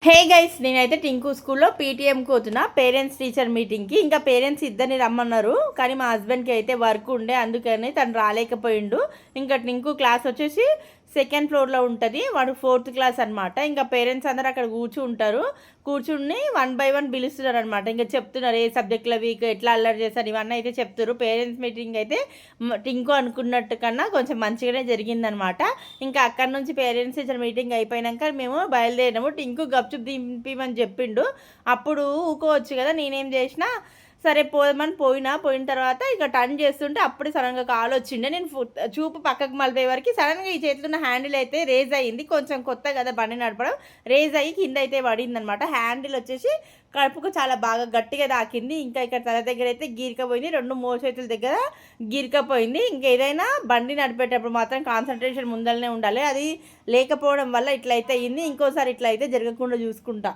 Hey guys, నేనైతే టింకు స్కూల్లో పీటీఎంకి పోతున్నా, పేరెంట్స్ టీచర్ మీటింగ్కి. ఇంకా పేరెంట్స్ ఇద్దరిని రమ్మన్నారు, కానీ మా హస్బెండ్కి అయితే వర్క్ ఉండే, అందుకని తను రాలేకపోయిండు. ఇంకా టింకు క్లాస్ వచ్చేసి సెకండ్ ఫ్లోర్లో ఉంటుంది, వాడు 4th క్లాస్ అనమాట. ఇంకా పేరెంట్స్ అందరూ అక్కడ కూర్చుని 1 by 1 పిలుస్తున్నారు అనమాట. ఇంకా చెప్తున్నారు ఏ సబ్జెక్టుల వీక్, ఎట్లా అల్లరి చేస్తారు, ఇవన్నీ అయితే చెప్తారు. పేరెంట్స్ మీటింగ్ అయితే టింకు అనుకున్నట్టు కన్నా కొంచెం మంచిగానే జరిగిందనమాట. ఇంకా అక్కడ నుంచి పేరెంట్స్ టీచర్ మీటింగ్ అయిపోయాక మేము బయలుదేరినాము. టింకు గప్చుప్ దింపిమని చెప్పిండు. అప్పుడు ఊకోవచ్చు కదా, నేనేం చేసిన సరే పోయిన తర్వాత ఇక టర్న్ చేస్తుంటే అప్పుడే సడన్గా కాల్ వచ్చిండే. నేను చూపు పక్కకు మలిపే వరకు సడన్గా ఈ చేతిలో ఉన్న హ్యాండిల్ అయితే రేజ్ అయ్యింది. కొంచెం కొత్త కదా బండి నడపడం, రేజ్ అయ్యి కింద అయితే పడింది అనమాట. హ్యాండిల్ వచ్చేసి కడుపుకు చాలా బాగా గట్టిగా తాకింది. ఇంకా ఇక్కడ తల దగ్గర అయితే గీరికపోయింది, 2 మోచేతుల దగ్గర గీరికపోయింది. ఇంకేదైనా బండి నడిపేటప్పుడు మాత్రం కాన్సన్ట్రేషన్ ముందరనే ఉండాలి. అది లేకపోవడం వల్ల ఇట్లయితే అయ్యింది. ఇంకోసారి ఇట్లా అయితే జరగకుండా చూసుకుంటా.